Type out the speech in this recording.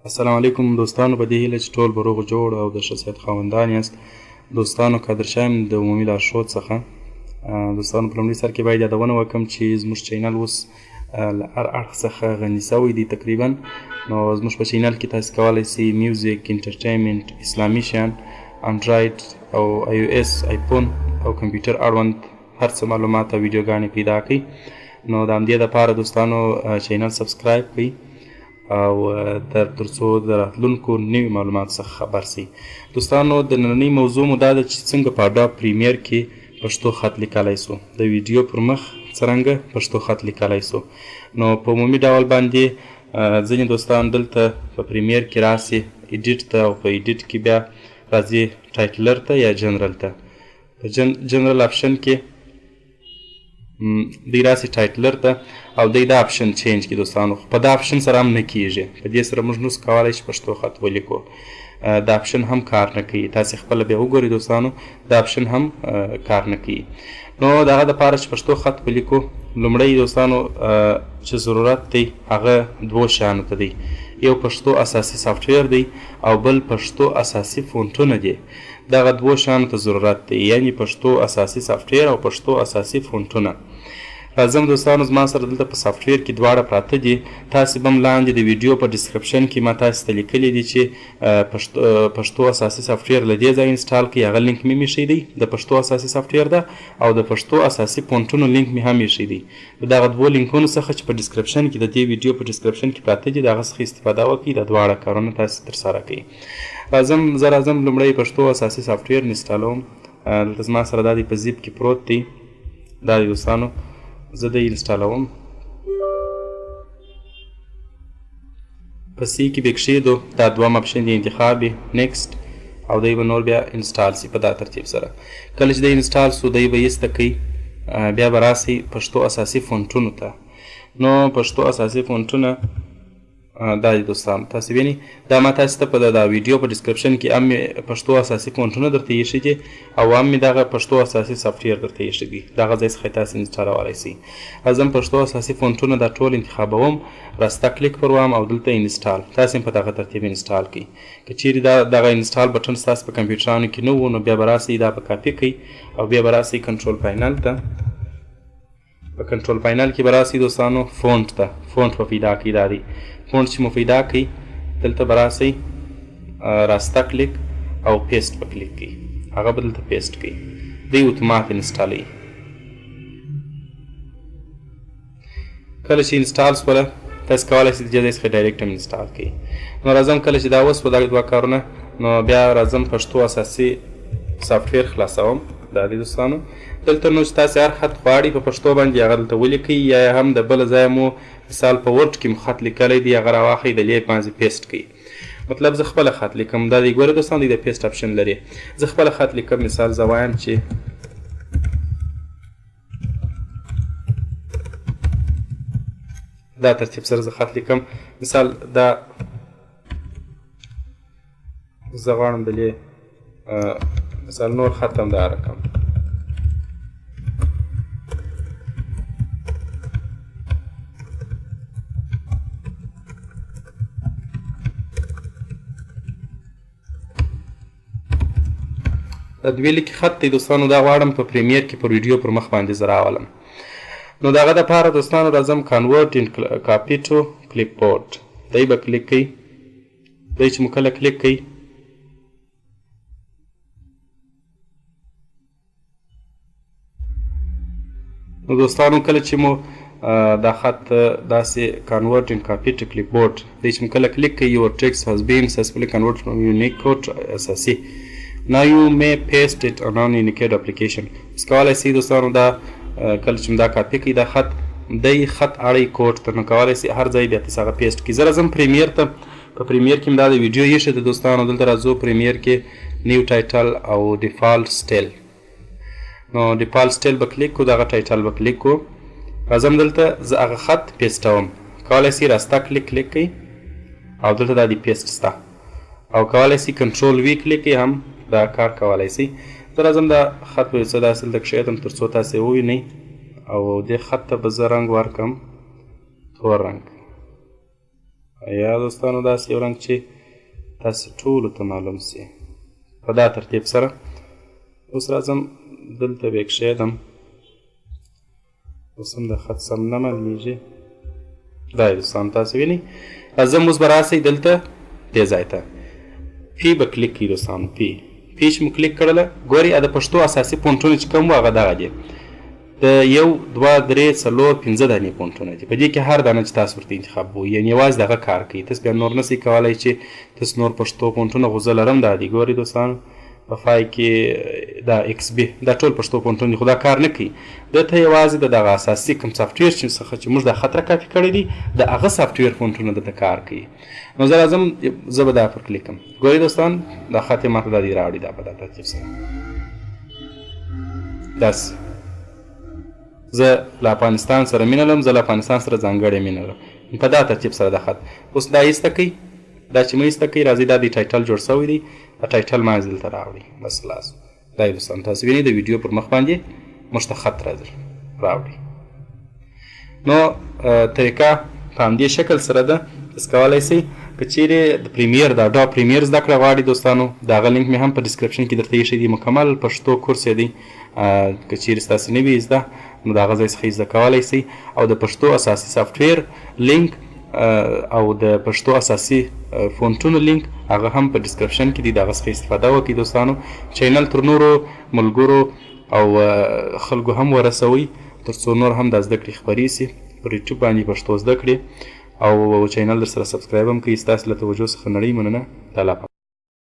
السلام علیکم دوستانو، په دې هیله چې ټول به روغ جوړ او د ښه صحت خاوندان یاست. دوستانو قدر شایم د عمومي لارښود څخه. دوستانو په لومړي سر کې باید یادونه وکړم چې زموږ چینل اوس له هر اړخ څخه غني سوی دی تقریبا. نو زموږ په چینل کې تاسو کولی سئ میوزیک، انټرټینمنټ، اسلامي شیان، انډراید او آی او اس، آیفون او کمپیوټر اړوند هر څه معلومات او ویډیوګانې پیدا کړئ. نو د همدې دپاره دوستانو چینل سبسکرایب کړئ او تر څو د راتلونکو نوي معلوماتو څخه خبر سئ. دوستانو د نننۍ موضوع مو دا ده چې څنګه په اډاب پریمیر کې پښتو خط لیکلی سو، د ویډیو پر مخ څرنګه پښتو خط لیکلی سو. نو په عمومي ډول باندې ځینې دوستان دلته په پریمیر کې راسي ایډیټ ته، او په ایډیټ کې بیا راځي ټایټلر ته یا جنرل ته. په جنرل آپشن کې دی راسي ټایټلر ته او دی دا آپشن چینج کړي دوستانو. خو په دا آپشن سره هم نه کیږي، په دې سره موږ نوس کولی چې پښتو خط ولیکو. دا آپشن هم کار نه کوي، تاسې خپله بیا وګورئ دوستانو، دا آپشن هم کار نه کوي. نو د هغه دپاره چې پښتو خط ولیکو، لومړی دوستانو چې ضرورت دی هغه دوو شیانو ته دی. یو پښتو اساسي سافټویر دی او بل پښتو اساسي فونټونه دي. دغه دوو شیانو ته ضرورت دی، یعنې پښتو اساسي سافټویر او پښتو اساسي فونټونه. راځم دوستانو، زما سره دلته په سافټویر کې دواړه پراته دي. تاسې به هم لاندې د ویډیو په ډسکرپشن کې ما تاسې ته لیکلي دي چې پښتو اساسي سافټویر له دې ځای انسټال کړئ. هغه لینک مې ایښی دی، د پښتو اساسي سافټویر ده، او د پښتو اساسي فونټونو لینک مې هم ایښی دی. د دغه دوو لینکونو څخه چې په ډسکرپشن کې د دې ویډیو په ډسکرپشن کې پراته دي، د هغه څخه استفاده وکړئ، د دواړه کارونه تاسې ترسره کړئ. راځم لومړی پښتو اساسي سافټویر انسټالوم. دلته زما سره دا دی په زیپ کې پروت دی. دا دی دوستانو، زه د انسټالوم. په سی کې به کښېږدو، دا دوم اپشن دی انتخاب نیکسټ، او دی به نور بیا انسټال سي په دا ترتیب سره. کله چې دی انسټال سو، دی به ایسته کوي، بیا به راسئ پښتو اساسي فونټونو ته. نو پښتو اساسي فونټونه دا دی دوستانو، تاسې وینئ. دا ما تاسې ته په دا ویډیو په ډسکرپشن کې هم مې پښتو اساسي فونټونه درته ایښي دي، او هم مې دغه پښتو اساسي سافټویر درته ایښي دي. دغه ځای څخه یې تاسې انسټالولی سئ. راځم پښتو اساسي فونټونه دا ټول انتخابوم، راسته کلیک پر وهم او دلته انسټال. تاسې هم په دغه ترتیب انسټال کړئ. که چیرې دغه انسټال بټن ستاسو په کمپیوټرانو کې نه و، نو بیا به راسئ دا به کاپي کړئ او بیا به راسئ کنټرول پینل ته. په کنټرول پینل کې به راسئ دوستانو فونټ ته. فونټ به پیدا کړئ، دا دی فونټ چې مو پیدا کړئ. دلته به راسئ راسته کلیک او پیسټ به کلیک کړئ، هغه به دلته پیسټ کړئ. دی اتومات انسټالوي. کله چې انسټال سوله، تاسې کولی شئ د دې ځای څخه ډایرکټ هم انسټال کړئ. نو راځم، کله چې دا وسوه دغه دوه کارونه، نو بیا راځم پښتو اساسي سافټویر خلاصوم. دا دی دوستانو، دلته نو چې تاسې هر خط غواړئ په پښتو باندې هغه دلته ولیکئ، یا هم د بله ځایه مو مثال په ورډ کې مو خط لیکلی دی، هغه راواخئ د لیک باندې پیسټ کړئ. مطلب زه خپله خط لیکم، دا دی ګوره دوستان، دی د پیسټ اپشن لري. زه خپله خط لیکم، مثال زه وایم چې دا ترتیب سره زه خط لیکم. مثال دا زه غواړم د لې مثال نور خط هم دا رقم. دا دوې لیکې خط دی دوستانو، دا غواړم په پریمیر کې پر ویډیو پر مخ باندې زه راولم. نو د هغه دپاره دوستانو راځم کنورټ کاپي ټو کلیپ بورډ، دی به کلیک کوئ. دی چې مو کله کلیک کوئ، نو دوستانو کله چې مو دا خط داسې کنورټ ان کاپي ټو کلیپ بورډ، دی چې مو کله کلیک کوئ، یور ټیکسټ هاز بین سکسسفولي کنورټ فرام یونیکوډ اساسي. Now you may paste it on an Unicode application. اوس کولی سئ دوستانو دا کله چې دا کاپي کړئ، دا خط دی خط اړئ کوډ ته، نو کولی سئ هر ځای بیا تاسې هغه پیسټ کړئ. زه راځم پریمیر ته. په پریمیر کې دا د ویډیو ایښی دی دوستانو. دلته راځو پریمیر کې نیو ټایټل او ډیفالټ سټایل. نو ډیفالټ سټایل به کلیک کړو، دغه ټایټل به کلیک کړو. راځم دلته زه هغه خط پیسټوم. کولی سئ راسته کلیک کړئ او دلته دا دی پیسټ سته، او کولی سئ کنټرول وی کلیک کړئ، هم دا کار کولی سئ. زه راځم دا خط به څه داسې دلته کښېږدم تر څو تاسې ووینئ، او دې خط ته به زه رنګ ورکړم تور رنګ. یا دوستانو داسې یو رنګ چې تاسې ټولو ته معلوم سي په دا ترتیب سره. اوس راځم دلته بیا کښېږدم، اوس هم د خط سم نه معلومېږي. دا یې دوستانو تاسې وینئ. راځم اوس به راسئ دلته دې ځای ته پی به کلیک کړئ دوستانو. پی چې مو کلیک کړله ګورئ د پښتو اساسي فونټونه چې کوم وو هغه دغه دي، د 1 2 3 4 5 دانې فونټونه دي. په دې کې هر دانه چې تاسو ورته انتخاب کوئ یعنې یوازې دغه کار کوي. تاسو بیا نور نسئ کولی چې تاسو نور پښتو فونټونه خو زه لرم دا دي ګورئ دوستانو په پای کې دا ایکس بي دا ټول پښتو فونټونه دي خو دا کار نه کوي. دلته یوازې د دغه اساسي کوم سافټویر څخه چې موږ دا خط راکاپي کړی دي د هغه سافټویر فونټونه دلته کار کوي. نو زه راځم زه به دا پر کلیک کړم. ګورئ دوستان دا خط یې ماته دا دې راوړي دا په دا ترتیب سره داسې. زه له افغانستان سره مینه لرم، زه له افغانستان سره ځانګړې مینه لرم. په دا ترتیب سره دا خط اوس دا ایسته کوئ. دا چې مو ایسته کوئ راځئ دا د ټایټل جوړ شوی دی، دا ټایټل ما دلته راوړئ بس خلاص. دا یې دوستان تاسو وینئ د ویډیو پر مخ باندې موږ ته خط راوړئ. نو طریقه په همدې شکل سره ده. تاسو کولی سئ که چیرې د پریمیر د اډوب پریمیر زده کړه غواړئ دوستانو د هغه لینک مې هم په ډسکرپشن کې درته ایښی دی. مکمل پښتو کورس یې دی، که چیرې ستاسې نه وي زده نو د هغه ځای څخه یې زده کولی سئ. او د پښتو اساسي سافټویر لینک او د پښتو اساسي فونټونو لینک هغه هم په ډسکرپشن کې دی، د هغه څخه استفاده وکړئ دوستانو. چینل تر نورو ملګرو او خلکو هم ورسوئ تر څو نور هم دا زده کړې خپرې سي پر یوټیوب باندې پښتو زده کړې او چینل در سره سبسکرایب هم کوئ. ستاسې له توجه څخه نړۍ مننه. تعالی